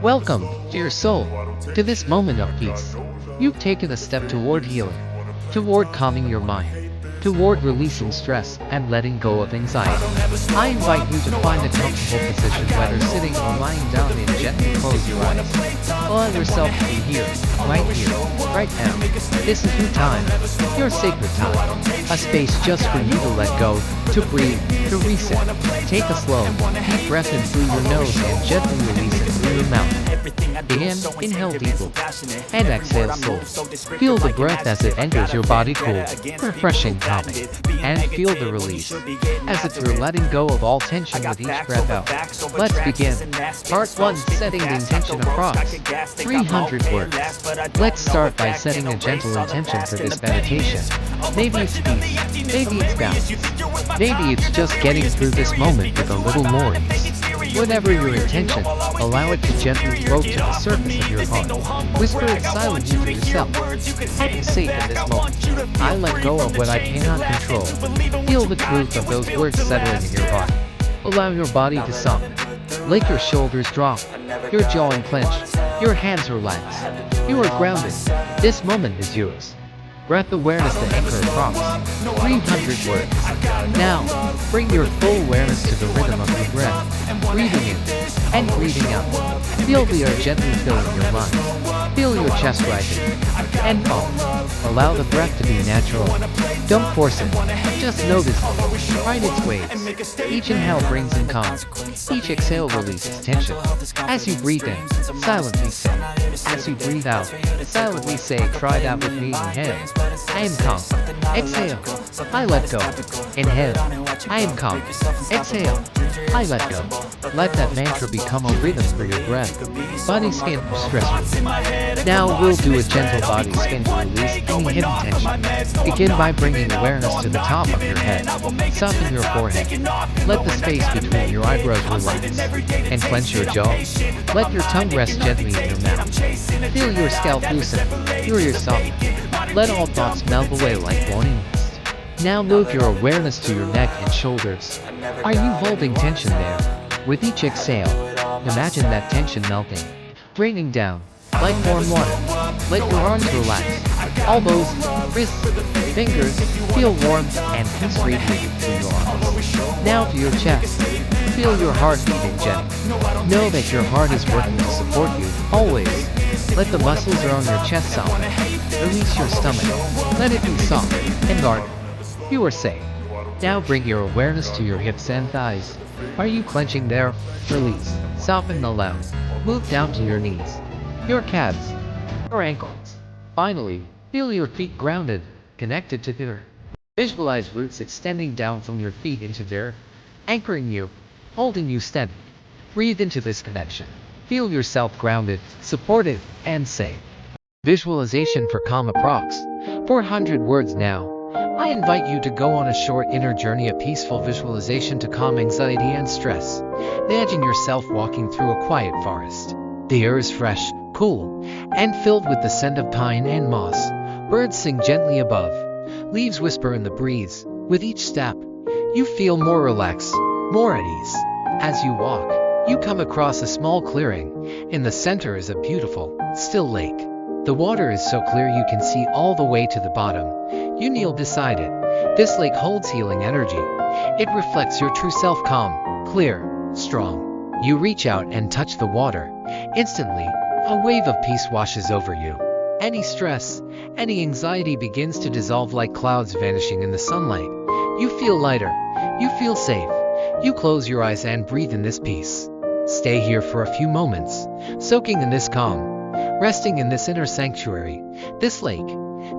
Welcome, dear soul, to this moment of peace. You've taken a step toward healing, toward calming your mind, toward releasing stress and letting go of anxiety. I invite you to find a comfortable position, whether sitting or lying down, and gently close your eyes. Allow yourself to be here, right now. This is your time, your sacred time. A space just for you to let go, to breathe, to reset. Take a slow, deep breath in through your nose and gently release it through your mouth. Begin, inhale deeply, and exhale slowly. Feel the breath as it enters your body, cool, refreshing, calming. And feel the release, as if you're letting go of all tension with each breath out. Let's begin. Part 1. Setting the intention across 300 words. Let's start by setting a gentle intention for this meditation. Maybe it's peace, maybe it's balance, maybe it's just getting through this moment with a little more ease. Whatever your intention, allow it to gently float to the surface of your heart. Whisper it silently to yourself. I am safe in this moment. I let go of what I cannot control. Feel the truth of those words settling in your heart. Allow your body to soften. Let your shoulders drop, your jaw unclench, your hands relax. You are grounded. This moment is yours. Breath awareness to anchor across 300 words. Now, bring your full awareness to the rhythm of your breath, breathing in and breathing out. Feel the air gently filling your lungs. Feel your chest rising and falling. Allow the breath to be natural. Don't force it. Just notice it. Ride its waves. Each inhale brings in calm. Each exhale releases tension. As you breathe in, silently say. As you breathe out, silently say. Try that with me. Inhale. I am calm. Exhale. I let go. Inhale. I am calm. Exhale. I let go. Let that mantra become a rhythm for your breath. Body scan for stress relief. Now we'll do a gentle body scan to release any hidden tension. Begin by bringing awareness to the top of your head. Soften your forehead. Let the space between your eyebrows relax. And clench your jaw. Let your tongue rest gently in your mouth. Feel your scalp loosen. Feel your soften. Let all thoughts melt away like morning mist. Now move your awareness to your neck and shoulders. Are you holding tension there? With each exhale, imagine that tension melting, draining down, like warm water. Let your arms relax. Elbows, wrists, fingers, feel warmth and peace radiating through your arms. Now to your chest. Feel your heart beating gently. Know that your heart is working to support you, always. Let the muscles around your chest soften. Release your stomach. Let it be soft and guarded. You are safe. Now bring your awareness to your hips and thighs. Are you clenching there? Release. Soften the legs. Move down to your knees, your calves, your ankles. Finally, feel your feet grounded, connected to the earth. Visualize roots extending down from your feet into the earth, anchoring you, holding you steady. Breathe into this connection. Feel yourself grounded, supported, and safe. Visualization for calm approx. 400 words now. I invite you to go on a short inner journey, a peaceful visualization to calm anxiety and stress. Imagine yourself walking through a quiet forest. The air is fresh, cool, and filled with the scent of pine and moss. Birds sing gently above. Leaves whisper in the breeze. With each step, you feel more relaxed, more at ease. As you walk, you come across a small clearing. In the center is a beautiful, still lake. The water is so clear you can see all the way to the bottom. You kneel beside it. This lake holds healing energy. It reflects your true self, calm, clear, strong. You reach out and touch the water. Instantly, a wave of peace washes over you. Any stress, any anxiety begins to dissolve like clouds vanishing in the sunlight. You feel lighter. You feel safe. You close your eyes and breathe in this peace. Stay here for a few moments, soaking in this calm, resting in this inner sanctuary. This lake,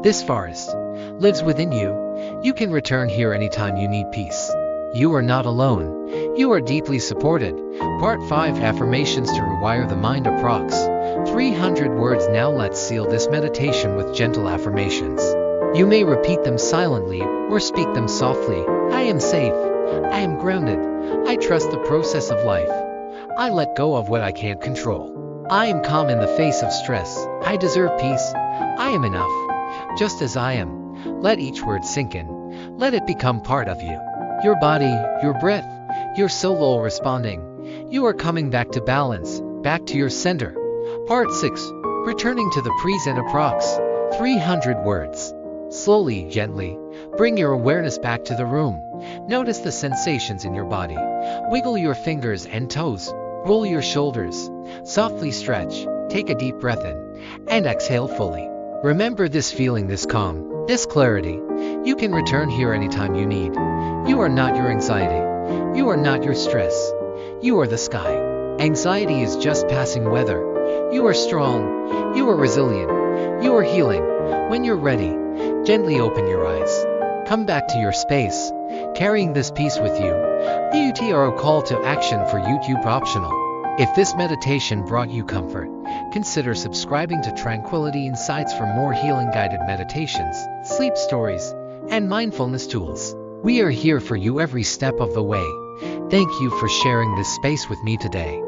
this forest, lives within you. You can return here anytime you need peace. You are not alone. You are deeply supported. Part 5. Affirmations to rewire the mind approx. 300 words. Now let's seal this meditation with gentle affirmations. You may repeat them silently or speak them softly. I am safe. I am grounded. I trust the process of life. I let go of what I can't control. I am calm in the face of stress. I deserve peace. I am enough, just as I am. Let each word sink in. Let it become part of you. Your body, your breath, your soul all responding. You are coming back to balance, back to your center. Part 6. Returning to the present. Approx. 300 words. Slowly, gently, bring your awareness back to the room. Notice the sensations in your body. Wiggle your fingers and toes. Roll your shoulders. Softly stretch. Take a deep breath in. And exhale fully. Remember this feeling, this calm, this clarity. You can return here anytime you need. You are not your anxiety. You are not your stress. You are the sky. Anxiety is just passing weather. You are strong. You are resilient. You are healing. When you're ready, gently open your eyes. Come back to your space, carrying this peace with you. A call to action for YouTube optional. If this meditation brought you comfort, consider subscribing to Tranquility Insights for more healing-guided meditations, sleep stories, and mindfulness tools. We are here for you every step of the way. Thank you for sharing this space with me today.